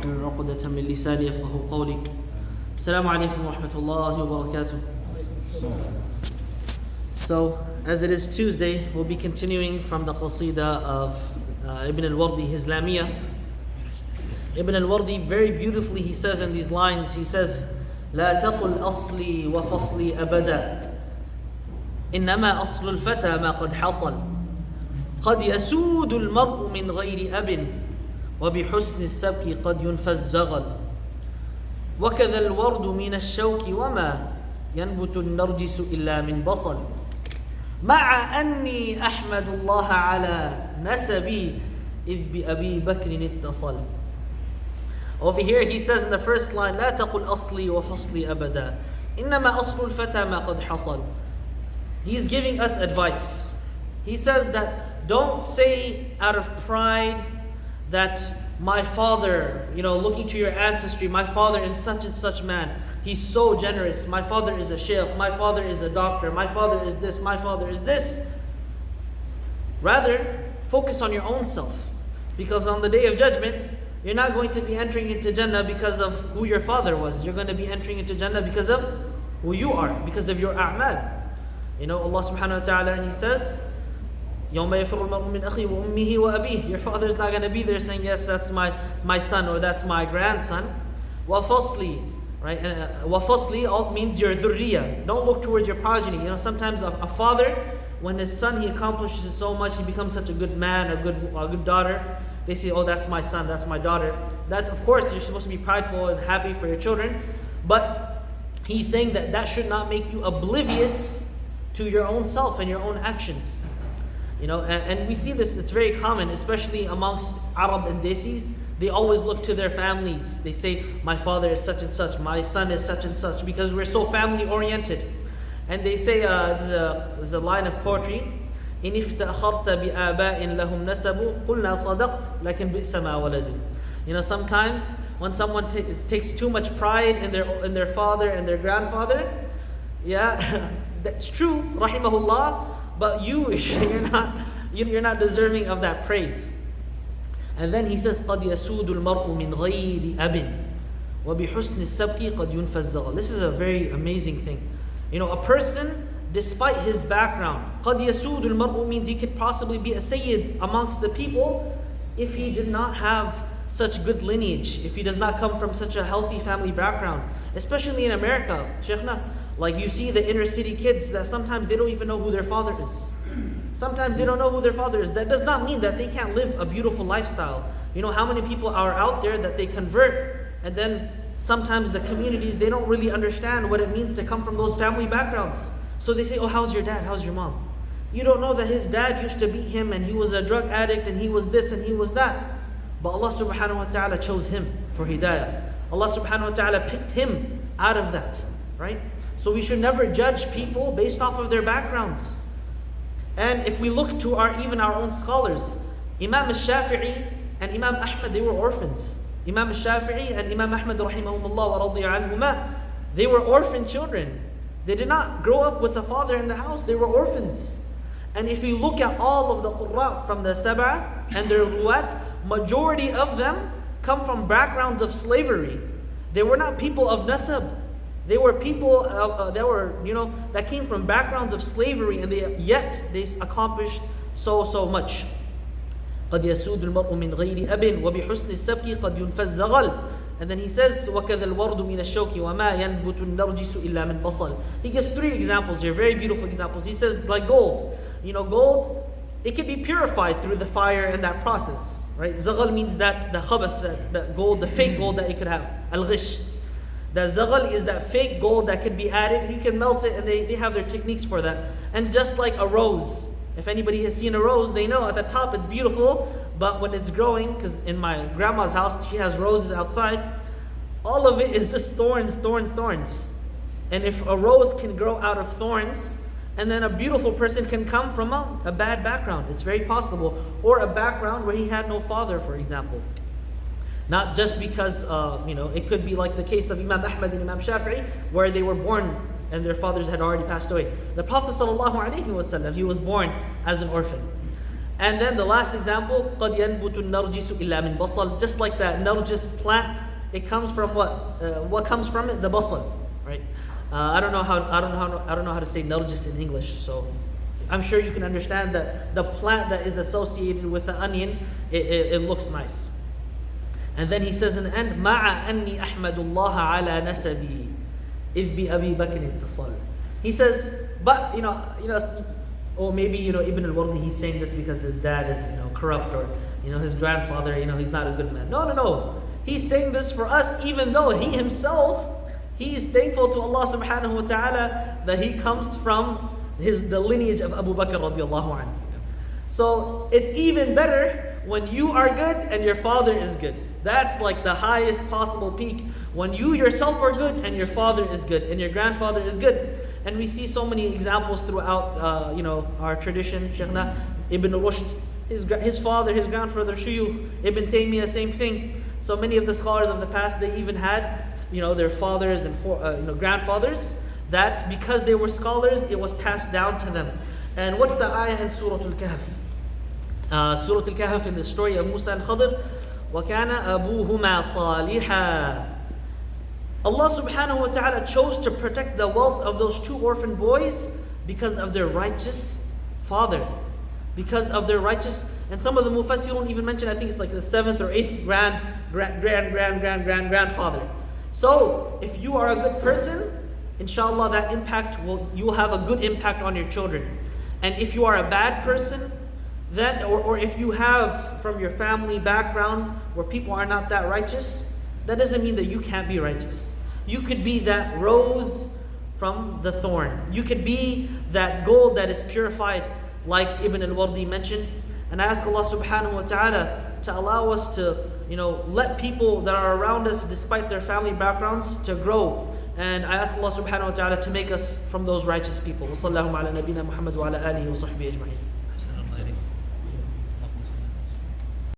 واحلل عقدة من لساني يفقهوا قولي. Assalamu alaikum wa rahmatullahi wa barakatuh. So, as it is Tuesday, we'll be continuing from the qasida of Ibn al-Wardi, his Lamiyah. Ibn al-Wardi, very beautifully, he says in these lines, he says, لا تقل أصلي وفصلي أبدا إنما أصل الفتى ما قد حصل قد يسود المرء من غير أب وبحسن السبك قد ينفى الزغل وكذا الورد من الشوك وما ينبت النرجس إلا من بصل مع أني أحمد الله على نسبي إذ بأبي بكر اتصل. Over here he says in the first line, لا تقل أصلي وفصلي أبدا إنما أصل الفتى ما قد حصل. He's giving us advice. He says that don't say out of pride that my father, looking to your ancestry, my father is such and such man, he's so generous, my father is a sheikh, my father is a doctor, my father is this, my father is this. Rather, focus on your own self. Because on the day of judgment, you're not going to be entering into Jannah because of who your father was. You're going to be entering into Jannah because of who you are, because of your a'mal. Allah subhanahu wa ta'ala, He says, يَوْمَ يَفِرُّ الْمَرْءُ مِنْ أَخِيهِ وَأُمِّهِ وَأَبِيهِ. Your father's not going to be there saying, yes, that's my son or that's my grandson. وَفَصْلِي, right? وَفَصْلِي all means your dhurriya. Don't look towards your progeny. Sometimes a father, when his son, he accomplishes so much, he becomes such a good man or a good daughter, they say, oh, that's my son, that's my daughter. That's, of course, you're supposed to be prideful and happy for your children. But he's saying that should not make you oblivious to your own self and your own actions. And we see this, it's very common, especially amongst Arab and Desis. They always look to their families. They say, my father is such and such, my son is such and such, because we're so family oriented. And they say, there's a line of poetry, إن افتخرت بآباء لهم نسب قلنا صدقت لكن بئس ما ولدوا. Sometimes when someone takes too much pride in their father and their grandfather, yeah, that's true, rahimahullah, but you're not deserving of that praise. And then he says قد يسود المرء من غير أب وبحسن السبك قد ينفى الزغل. This is a very amazing thing. A person, despite his background, قد يسود المرء means he could possibly be a sayyid amongst the people if he did not have such good lineage, if he does not come from such a healthy family background. Especially in America, Shaykhna, like you see the inner city kids that sometimes they don't even know who their father is. Sometimes they don't know who their father is. That does not mean that they can't live a beautiful lifestyle. How many people are out there that they convert, and then sometimes the communities, they don't really understand what it means to come from those family backgrounds. So they say, oh, how's your dad? How's your mom? You don't know that his dad used to beat him and he was a drug addict and he was this and he was that. But Allah subhanahu wa ta'ala chose him for hidayah. Allah subhanahu wa ta'ala picked him out of that, right? So we should never judge people based off of their backgrounds. And if we look to even our own scholars, Imam al-Shafi'i and Imam Ahmad, they were orphans. Imam al-Shafi'i and Imam Ahmad rahimahumullah wa radiya anhuma, they were orphan children. They did not grow up with a father in the house, they were orphans. And if you look at all of the Qurra from the Sab'a and their Ruwat, majority of them come from backgrounds of slavery. They were not people of nasab. They were people that came from backgrounds of slavery, and yet they accomplished so much. قد يسود المرء من غير أب وبحسن السبك قد ينفى الزغل. And then he says وكذا الورد من الشوك وما ينبت النرجس إلا من بصل. He gives 3 examples here, very beautiful examples. He says like gold. Gold, it can be purified through the fire and that process, right? Zaghal means that the khabath, that gold, the fake gold that you could have. Al-ghish. The zaghal is that fake gold that could be added. You can melt it, and they have their techniques for that. And just like a rose, if anybody has seen a rose, they know at the top it's beautiful, but when it's growing, because in my grandma's house, she has roses outside, all of it is just thorns. And if a rose can grow out of thorns, and then a beautiful person can come from a bad background, it's very possible. Or a background where he had no father, for example. Not just because, it could be like the case of Imam Ahmad and Imam Shafi'i, where they were born and their fathers had already passed away. The Prophet ﷺ, he was born as an orphan. And then the last example, قَدْ يَنْبُتُ النَّرْجِسُ إِلَّا مِنْ بَصَلٍ. Just like that nargis plant, it comes from what? What comes from it? The basal, right? I don't know how to say nargis in English, so I'm sure you can understand that the plant that is associated with the onion, it looks nice. And then he says in the end, مَعَ أَنِّي أَحْمَدُ اللَّهَ عَلَى نَسَبِي إِذْ بِأَبِي بَكْرٍ اتصل. He says, but or maybe Ibn al-Wardi, he's saying this because his dad is corrupt, or his grandfather, he's not a good man. No. He's saying this for us, even though he himself, he is thankful to Allah subhanahu wa ta'ala that he comes from the lineage of Abu Bakr radiallahu anhu. So it's even better when you are good and your father is good. That's like the highest possible peak. When you yourself are good and your father is good and your grandfather is good. And we see so many examples throughout our tradition. Shaykhna Ibn Rushd, his father, his grandfather, Shuyukh, Ibn Taymiyyah, same thing. So many of the scholars of the past, they even had their fathers and grandfathers, that because they were scholars, it was passed down to them. And what's the ayah in Surah Al-Kahf? Surah Al-Kahf, in the story of Musa and Khidr, وَكَانَ أَبُوهُمَا صَالِحًا. Allah subhanahu wa ta'ala chose to protect the wealth of those two orphan boys because of their righteous father. Because of their righteous, and some of the Mufassirun even mention, I think it's like the 7th or 8th grandfather. So, if you are a good person, inshallah that you will have a good impact on your children. And if you are a bad person, then, or if you have from your family background where people are not that righteous, that doesn't mean that you can't be righteous. You could be that rose from the thorn. You could be that gold that is purified, like Ibn al-Wardi mentioned. And I ask Allah subhanahu wa ta'ala to allow us to, let people that are around us, despite their family backgrounds, to grow. And I ask Allah subhanahu wa ta'ala to make us from those righteous people. Wa sallallahu ala nabina Muhammad wa ala alihi wa sahbihi ajma'in.